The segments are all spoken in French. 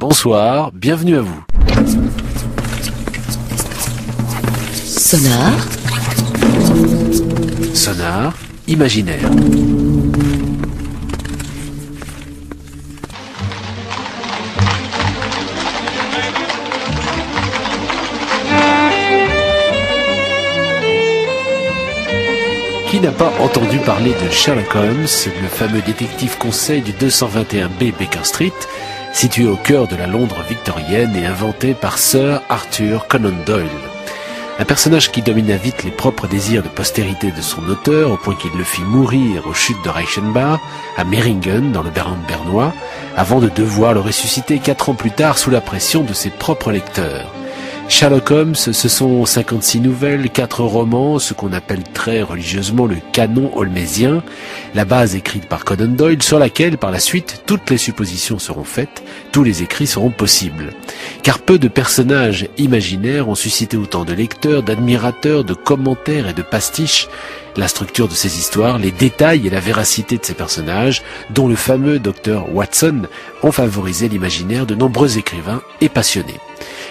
Bonsoir, bienvenue à vous. Sonar. Sonar, imaginaire. Qui n'a pas entendu parler de Sherlock Holmes, le fameux détective conseil du 221B Baker Street, situé au cœur de la Londres victorienne et inventé par Sir Arthur Conan Doyle. Un personnage qui domina vite les propres désirs de postérité de son auteur, au point qu'il le fit mourir aux chutes de Reichenbach, à Meiringen, dans le bernois, avant de devoir le ressusciter 4 ans plus tard sous la pression de ses propres lecteurs. Sherlock Holmes, ce sont 56 nouvelles, 4 romans, ce qu'on appelle très religieusement le canon holmésien, la base écrite par Conan Doyle, sur laquelle, par la suite, toutes les suppositions seront faites, tous les écrits seront possibles. Car peu de personnages imaginaires ont suscité autant de lecteurs, d'admirateurs, de commentaires et de pastiches. La structure de ces histoires, les détails et la véracité de ces personnages, dont le fameux Dr Watson, ont favorisé l'imaginaire de nombreux écrivains et passionnés.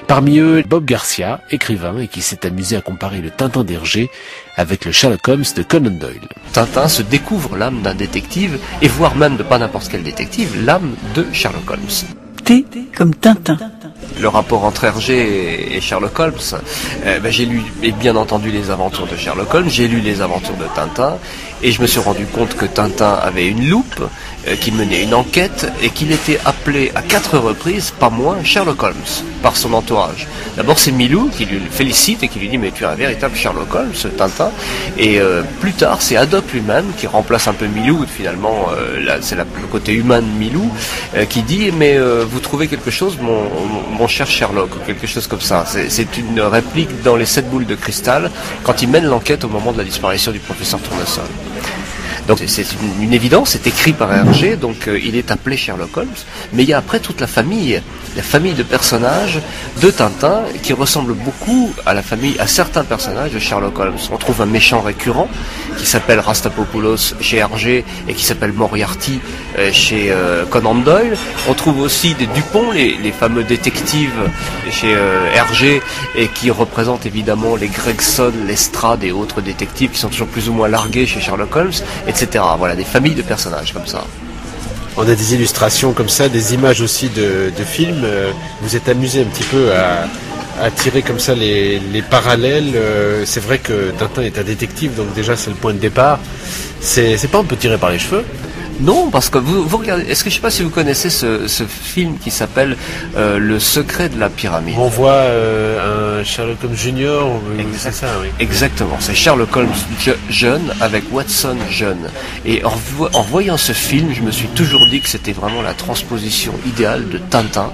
Parmi eux, Bob Garcia, écrivain et qui s'est amusé à comparer le Tintin d'Hergé avec le Sherlock Holmes de Conan Doyle. Tintin se découvre l'âme d'un détective, et voire même de pas n'importe quel détective, l'âme de Sherlock Holmes. T comme Tintin. Le rapport entre Hergé et Sherlock Holmes, j'ai lu et bien entendu les aventures de Sherlock Holmes, j'ai lu les aventures de Tintin, et je me suis rendu compte que Tintin avait une loupe, qu'il menait une enquête, et qu'il était appelé à 4 reprises, pas moins, Sherlock Holmes, par son entourage. D'abord c'est Milou qui lui félicite et qui lui dit « mais tu es un véritable Sherlock Holmes, Tintin », et plus tard c'est Haddock lui-même qui remplace un peu Milou, finalement c'est le côté humain de Milou, qui dit « mais vous trouvez quelque chose, mon cher Sherlock », ou quelque chose comme ça. C'est une réplique dans les 7 boules de cristal, quand il mène l'enquête au moment de la disparition du professeur Tournesol. Donc c'est une évidence, c'est écrit par Hergé, donc il est appelé Sherlock Holmes, mais il y a après toute la famille de personnages de Tintin qui ressemble beaucoup à certains personnages de Sherlock Holmes. On trouve un méchant récurrent qui s'appelle Rastapopoulos chez Hergé et qui s'appelle Moriarty chez Conan Doyle. On trouve aussi des Dupont, les fameux détectives chez Hergé, et qui représentent évidemment les Gregson, Lestrade et autres détectives qui sont toujours plus ou moins largués chez Sherlock Holmes, etc. Voilà, des familles de personnages comme ça. On a des illustrations comme ça, des images aussi de films. Vous êtes amusé un petit peu à tirer comme ça les parallèles. C'est vrai que Tintin est un détective, donc déjà c'est le point de départ. C'est pas un peu tiré par les cheveux? Non, parce que vous regardez, je sais pas si vous connaissez ce film qui s'appelle Le secret de la pyramide. On voit un Sherlock Holmes Junior, c'est ça, oui. Exactement, c'est Sherlock Holmes jeune avec Watson jeune. Et en voyant ce film, je me suis toujours dit que c'était vraiment la transposition idéale de Tintin.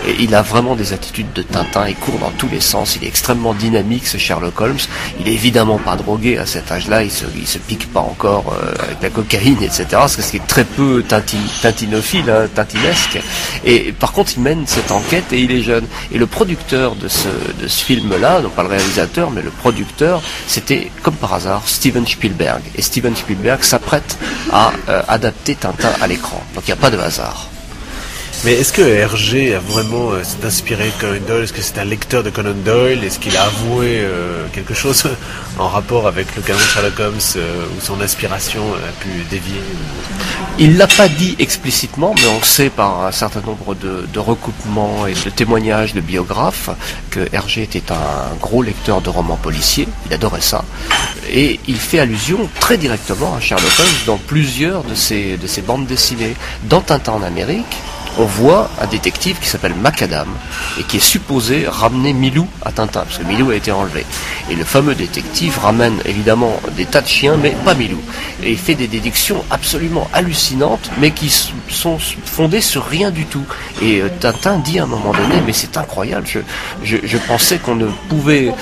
Et il a vraiment des attitudes de Tintin, il court dans tous les sens, il est extrêmement dynamique ce Sherlock Holmes. Il est évidemment pas drogué à cet âge-là, il se pique pas encore avec la cocaïne, etc. Parce que c'est très peu tintinophile, hein, tintinesque. Et par contre il mène cette enquête et il est jeune. Et le producteur de ce film-là, non pas le réalisateur, mais le producteur, c'était comme par hasard Steven Spielberg. Et Steven Spielberg s'apprête à adapter Tintin à l'écran. Donc il n'y a pas de hasard. Mais est-ce que Hergé a vraiment s'est inspiré de Conan Doyle? Est-ce que c'est un lecteur de Conan Doyle? Est-ce qu'il a avoué quelque chose en rapport avec le canon de Sherlock Holmes où son inspiration a pu dévier? Il l'a pas dit explicitement, mais on sait par un certain nombre de recoupements et de témoignages de biographes que Hergé était un gros lecteur de romans policiers, il adorait ça, et il fait allusion très directement à Sherlock Holmes dans plusieurs de ses bandes dessinées. Dans Tintin en Amérique, on voit un détective qui s'appelle Macadam et qui est supposé ramener Milou à Tintin, parce que Milou a été enlevé. Et le fameux détective ramène évidemment des tas de chiens, mais pas Milou. Et il fait des déductions absolument hallucinantes, mais qui sont fondées sur rien du tout. Et Tintin dit à un moment donné, mais c'est incroyable, je pensais qu'on ne pouvait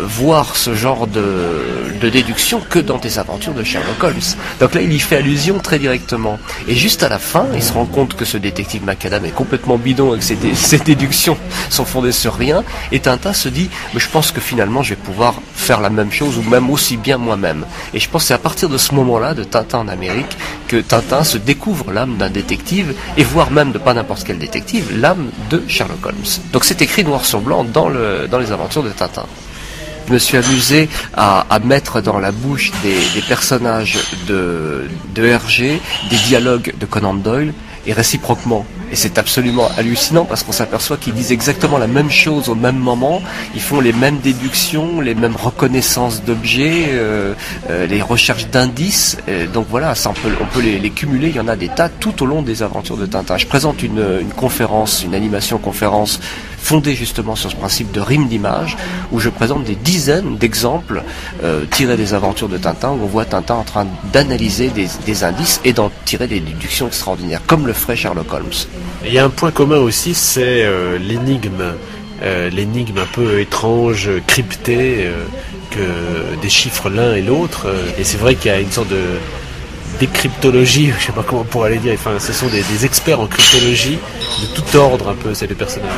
voir ce genre de déduction que dans des aventures de Sherlock Holmes. Donc là, il y fait allusion très directement. Et juste à la fin, il se rend compte que ce détective macadam est complètement bidon et que ses déductions sont fondées sur rien. Et Tintin se dit, mais je pense que finalement je vais pouvoir faire la même chose ou même aussi bien moi-même. Et je pense que c'est à partir de ce moment-là, de Tintin en Amérique, que Tintin se découvre l'âme d'un détective, et voire même de pas n'importe quel détective, l'âme de Sherlock Holmes. Donc c'est écrit noir sur blanc dans les aventures de Tintin. Je me suis amusé à mettre dans la bouche des personnages de Hergé des dialogues de Conan Doyle, et réciproquement. Et c'est absolument hallucinant parce qu'on s'aperçoit qu'ils disent exactement la même chose au même moment, ils font les mêmes déductions, les mêmes reconnaissances d'objets, les recherches d'indices, donc voilà, ça, on peut les cumuler, il y en a des tas tout au long des aventures de Tintin. Je présente une conférence, une animation conférence fondée justement sur ce principe de rime d'image, où je présente des dizaines d'exemples tirés des aventures de Tintin, où on voit Tintin en train d'analyser des indices et d'en tirer des déductions extraordinaires, comme le ferait Sherlock Holmes. Il y a un point commun aussi, c'est l'énigme un peu étrange, cryptée, que déchiffrent l'un et l'autre. Et c'est vrai qu'il y a une sorte de décryptologie, je sais pas comment on pourrait les dire, enfin ce sont des experts en cryptologie de tout ordre un peu, c'est les personnages.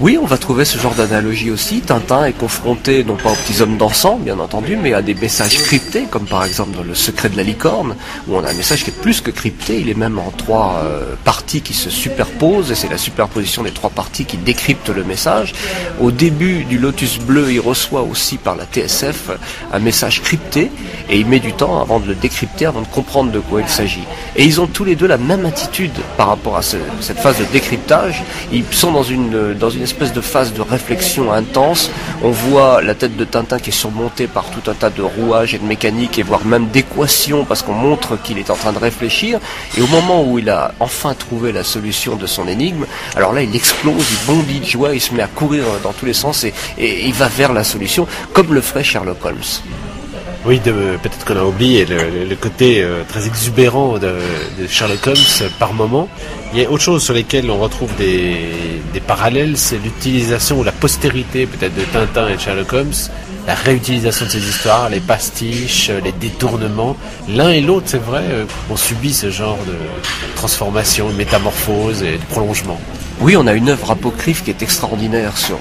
Oui, on va trouver ce genre d'analogie aussi. Tintin est confronté non pas aux petits hommes dansants, bien entendu, mais à des messages cryptés, comme par exemple dans Le Secret de la licorne, où on a un message qui est plus que crypté, il est même en trois parties qui se superposent, et c'est la superposition des trois parties qui décrypte le message. Au début du Lotus Bleu, il reçoit aussi par la TSF un message crypté, et il met du temps avant de le décrypter, avant de comprendre de quoi il s'agit. Et ils ont tous les deux la même attitude par rapport à cette phase de décryptage. Ils sont dans une espèce de phase de réflexion intense. On voit la tête de Tintin qui est surmontée par tout un tas de rouages et de mécaniques, et voire même d'équations, parce qu'on montre qu'il est en train de réfléchir. Et au moment où il a enfin trouvé la solution de son énigme, alors là il explose, il bondit de joie, il se met à courir dans tous les sens, et il va vers la solution, comme le ferait Sherlock Holmes. Oui, peut-être qu'on a oublié le côté très exubérant de Sherlock Holmes par moment. Il y a autre chose sur lesquelles on retrouve des parallèles, c'est l'utilisation ou la postérité peut-être de Tintin et de Sherlock Holmes, la réutilisation de ces histoires, les pastiches, les détournements. L'un et l'autre, c'est vrai, ont subi ce genre de transformation, de métamorphose et de prolongement. Oui, on a une œuvre apocryphe qui est extraordinaire sur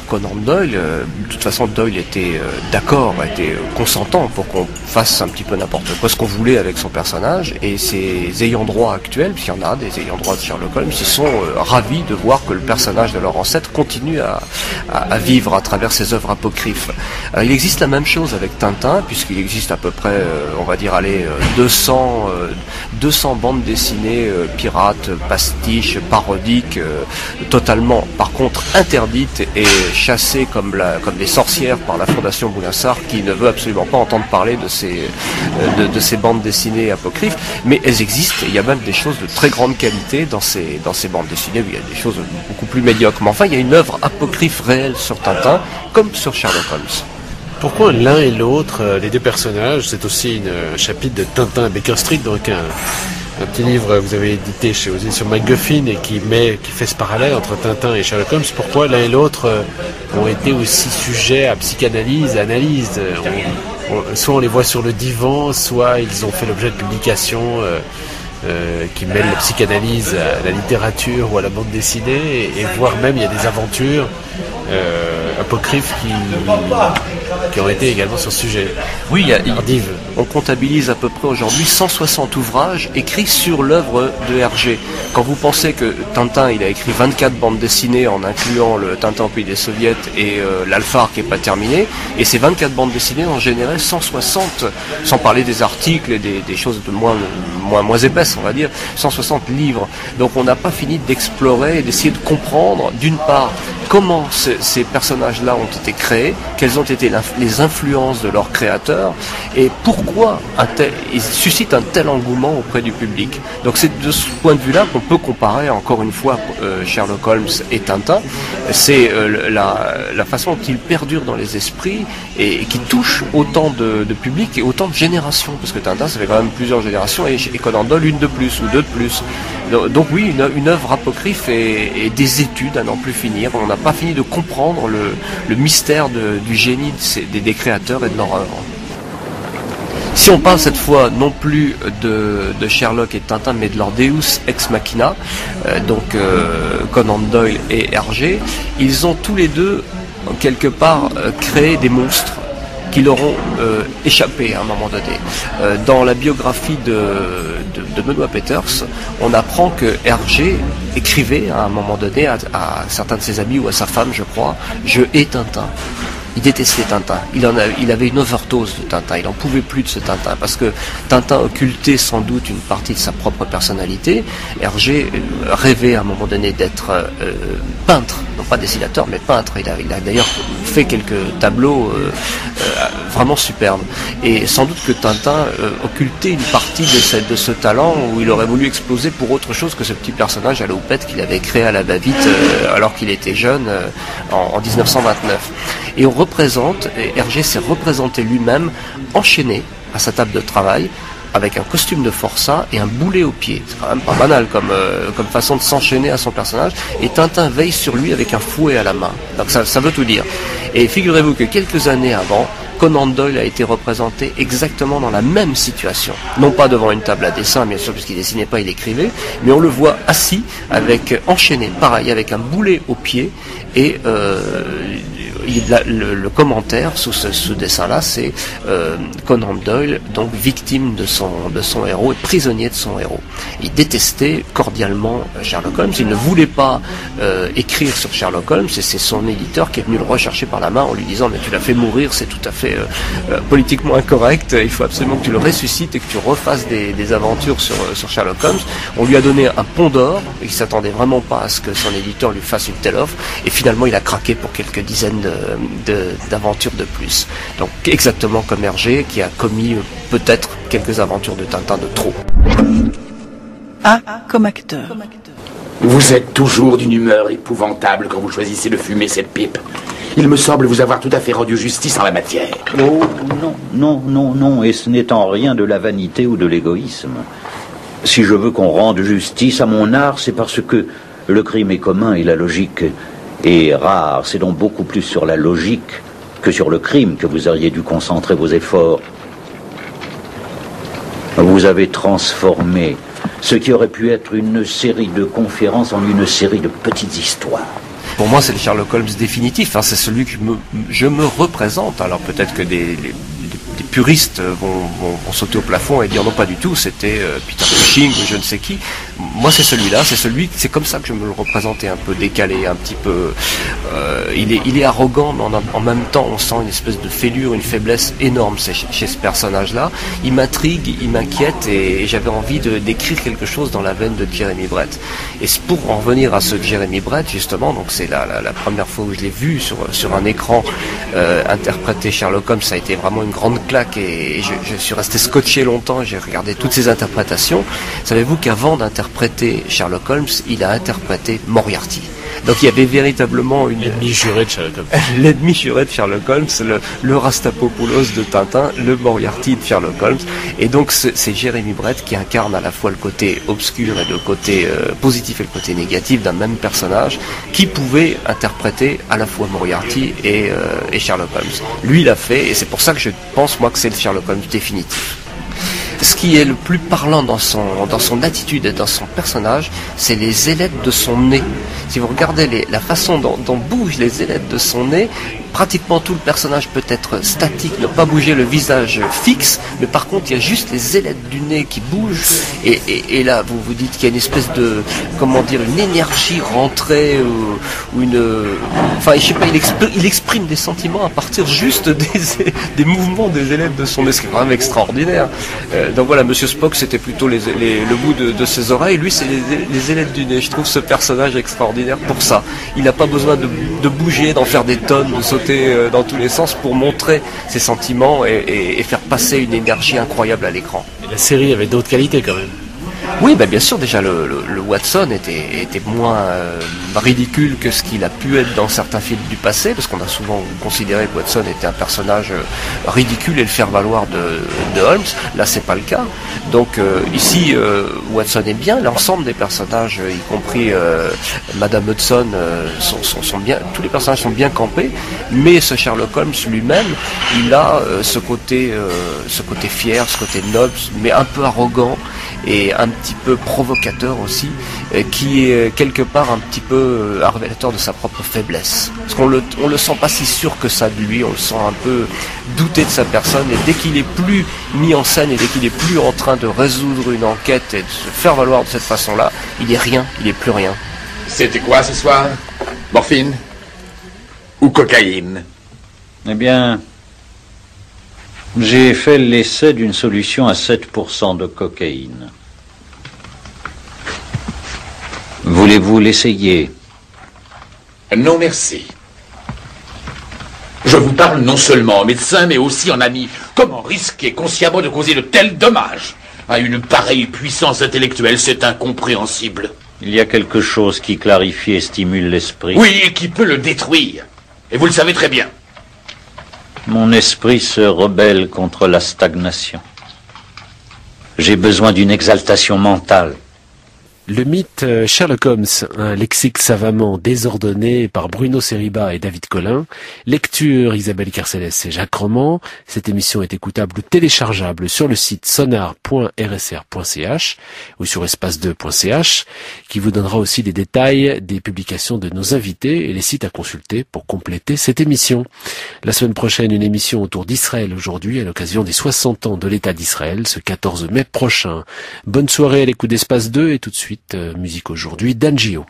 Conan Doyle. De toute façon, Doyle était d'accord, était consentant pour qu'on fasse un petit peu n'importe quoi, ce qu'on voulait avec son personnage. Et ses ayants droit actuels, puisqu'il y en a des ayants droit de Sherlock Holmes, ils sont ravis de voir que le personnage de leur ancêtre continue à vivre à travers ces œuvres apocryphes. Il existe la même chose avec Tintin, puisqu'il existe à peu près, on va dire, 200 bandes dessinées pirates, pastiches, parodiques, totalement par contre interdites et chassées comme des sorcières par la Fondation Bounassar, qui ne veut absolument pas entendre parler de ces bandes dessinées apocryphes, mais elles existent. Il y a même des choses de très grande qualité dans ces bandes dessinées, où il y a des choses beaucoup plus médiocres, mais enfin il y a une œuvre apocryphe réelle sur Tintin comme sur Sherlock Holmes. Pourquoi l'un et l'autre, les deux personnages, c'est aussi un chapitre de Tintin à Baker Street, donc un petit livre que vous avez édité aux éditions MacGuffin et qui fait ce parallèle entre Tintin et Sherlock Holmes. Pourquoi l'un et l'autre ont été aussi sujets à psychanalyse, à analyse? Soit on les voit sur le divan, soit ils ont fait l'objet de publications qui mêlent la psychanalyse à la littérature ou à la bande dessinée, et voire même il y a des aventures apocryphes qui ont été également sur ce sujet. Oui, on comptabilise à peu près aujourd'hui 160 ouvrages écrits sur l'œuvre de Hergé. Quand vous pensez que Tintin, il a écrit 24 bandes dessinées en incluant le Tintin au pays des soviets et l'Alphard qui n'est pas terminé, et ces 24 bandes dessinées ont généré 160, sans parler des articles et des choses de moins épaisses, on va dire, 160 livres. Donc on n'a pas fini d'explorer et d'essayer de comprendre, d'une part, comment ces personnages-là ont été créés, quelles ont été les influences de leurs créateurs, et pourquoi ils suscitent un tel engouement auprès du public. Donc c'est de ce point de vue-là qu'on peut comparer encore une fois Sherlock Holmes et Tintin. C'est la façon dont ils perdurent dans les esprits et qui touche autant de public et autant de générations, parce que Tintin, ça fait quand même plusieurs générations, et Conan Doyle une de plus ou deux de plus. Donc oui, une œuvre apocryphe et des études à n'en plus finir. On n'a pas fini de comprendre le mystère du génie des créateurs et de leur œuvre. Si on parle cette fois non plus de Sherlock et de Tintin, mais de leur Deus ex machina, Conan Doyle et Hergé, ils ont tous les deux quelque part créé des monstres qui leur ont échappé à un moment donné. Dans la biographie de Benoît Peters, on apprend que Hergé écrivait à un moment donné à certains de ses amis ou à sa femme, je crois, « Je hais Tintin ». Il détestait Tintin. Il avait une overdose de Tintin. Il n'en pouvait plus de ce Tintin parce que Tintin occultait sans doute une partie de sa propre personnalité. Hergé rêvait à un moment donné d'être peintre, non pas dessinateur, mais peintre. Il a d'ailleurs fait quelques tableaux vraiment superbes. Et sans doute que Tintin occultait une partie de ce talent où il aurait voulu exploser pour autre chose que ce petit personnage à la houppette qu'il avait créé à la va-vite alors qu'il était jeune en 1929. Et Hergé s'est représenté lui-même enchaîné à sa table de travail avec un costume de forçat et un boulet au pied. C'est quand même pas banal comme façon de s'enchaîner à son personnage. Et Tintin veille sur lui avec un fouet à la main. Donc ça veut tout dire. Et figurez-vous que quelques années avant, Conan Doyle a été représenté exactement dans la même situation. Non pas devant une table à dessin, bien sûr, puisqu'il dessinait pas, il écrivait, mais on le voit assis, enchaîné, pareil, avec un boulet au pied, et le commentaire sous ce dessin-là, c'est Conan Doyle, donc victime de son héros et prisonnier de son héros. Il détestait cordialement Sherlock Holmes. Il ne voulait pas écrire sur Sherlock Holmes, et c'est son éditeur qui est venu le rechercher par la main en lui disant « Mais tu l'as fait mourir, c'est tout à fait politiquement incorrect, il faut absolument que tu le ressuscites et que tu refasses des aventures sur Sherlock Holmes ». On lui a donné un pont d'or, et il ne s'attendait vraiment pas à ce que son éditeur lui fasse une telle offre, et finalement il a craqué pour quelques dizaines d'aventures de plus. Donc exactement comme Hergé qui a commis peut-être quelques aventures de Tintin de trop. A comme acteur. Vous êtes toujours d'une humeur épouvantable quand vous choisissez de fumer cette pipe. Il me semble vous avoir tout à fait rendu justice en la matière. Oh, non, et ce n'est en rien de la vanité ou de l'égoïsme. Si je veux qu'on rende justice à mon art, c'est parce que le crime est commun et la logique est rare. C'est donc beaucoup plus sur la logique que sur le crime que vous auriez dû concentrer vos efforts. Vous avez transformé ce qui aurait pu être une série de conférences en une série de petites histoires. Pour moi, c'est le Sherlock Holmes définitif. C'est celui que je me représente. Alors peut-être que des puristes vont sauter au plafond et dire non, pas du tout, c'était Peter Cushing ou je ne sais qui. Moi, c'est celui-là, c'est comme ça que je me le représentais, un peu décalé, un petit peu. Il est arrogant, mais en même temps, on sent une espèce de fêlure, une faiblesse énorme chez ce personnage-là. Il m'intrigue, il m'inquiète, et j'avais envie d'écrire quelque chose dans la veine de Jeremy Brett. Et pour en revenir à ce Jeremy Brett, justement, donc c'est la première fois où je l'ai vu sur un écran interpréter Sherlock Holmes, ça a été vraiment une grande claque, et je suis resté scotché longtemps, j'ai regardé toutes ses interprétations. Savez-vous qu'avant d'interpréter Sherlock Holmes, il a interprété Moriarty. Donc il y avait véritablement l'ennemi juré de Sherlock Holmes. L'ennemi juré de Sherlock Holmes, le Rastapopoulos de Tintin, le Moriarty de Sherlock Holmes. Et donc c'est Jeremy Brett qui incarne à la fois le côté obscur et le côté positif et le côté négatif d'un même personnage, qui pouvait interpréter à la fois Moriarty et Sherlock Holmes. Lui, il l'a fait, et c'est pour ça que je pense, moi, que c'est le Sherlock Holmes définitif. Ce qui est le plus parlant dans son attitude et dans son personnage, c'est les ailettes de son nez. Si vous regardez la façon dont bougent les ailettes de son nez, pratiquement tout le personnage peut être statique, ne pas bouger le visage fixe, mais par contre il y a juste les ailettes du nez qui bougent, et là vous vous dites qu'il y a une espèce de, une énergie rentrée, ou enfin je sais pas, il exprime des sentiments à partir juste des mouvements des ailettes de son nez, ce qui est quand même extraordinaire. Donc voilà, Monsieur Spock c'était plutôt le bout de ses oreilles, lui c'est les ailettes du nez. Je trouve ce personnage extraordinaire pour ça. Il n'a pas besoin de bouger, d'en faire des tonnes, de sauter dans tous les sens pour montrer ses sentiments et faire passer une énergie incroyable à l'écran. Et la série avait d'autres qualités quand même. Oui, bien sûr, déjà le Watson était moins ridicule que ce qu'il a pu être dans certains films du passé, parce qu'on a souvent considéré que Watson était un personnage ridicule et le faire-valoir de Holmes. Là, c'est pas le cas. Donc ici, Watson est bien, l'ensemble des personnages, y compris Madame Hudson, sont bien, tous les personnages sont bien campés, mais ce Sherlock Holmes lui-même, il a ce côté fier, ce côté noble, mais un peu arrogant et un petit peu provocateur aussi, qui est quelque part un petit peu un révélateur de sa propre faiblesse. Parce qu'on le sent pas si sûr que ça de lui, on le sent un peu douter de sa personne, et dès qu'il est plus mis en scène et dès qu'il est plus en train de résoudre une enquête et de se faire valoir de cette façon-là, il est rien, il est plus rien. C'était quoi ce soir? Morphine? Ou cocaïne? Eh bien, j'ai fait l'essai d'une solution à 7% de cocaïne. Voulez-vous l'essayer? Non, merci. Je vous parle non seulement en médecin, mais aussi en ami. Comment risquer consciemment de causer de tels dommages à une pareille puissance intellectuelle? C'est incompréhensible. Il y a quelque chose qui clarifie et stimule l'esprit. Oui, et qui peut le détruire. Et vous le savez très bien. Mon esprit se rebelle contre la stagnation. J'ai besoin d'une exaltation mentale. Le mythe Sherlock Holmes, un lexique savamment désordonné par Bruno Seriba et David Collin. Lecture Isabelle Carcelles et Jacques Roman. Cette émission est écoutable ou téléchargeable sur le site sonar.rsr.ch ou sur espace2.ch, qui vous donnera aussi les détails des publications de nos invités et les sites à consulter pour compléter cette émission. La semaine prochaine, une émission autour d'Israël aujourd'hui à l'occasion des 60 ans de l'État d'Israël, ce 14 mai prochain. Bonne soirée à l'écoute d'Espace 2 et tout de suite, musique aujourd'hui d'Angio.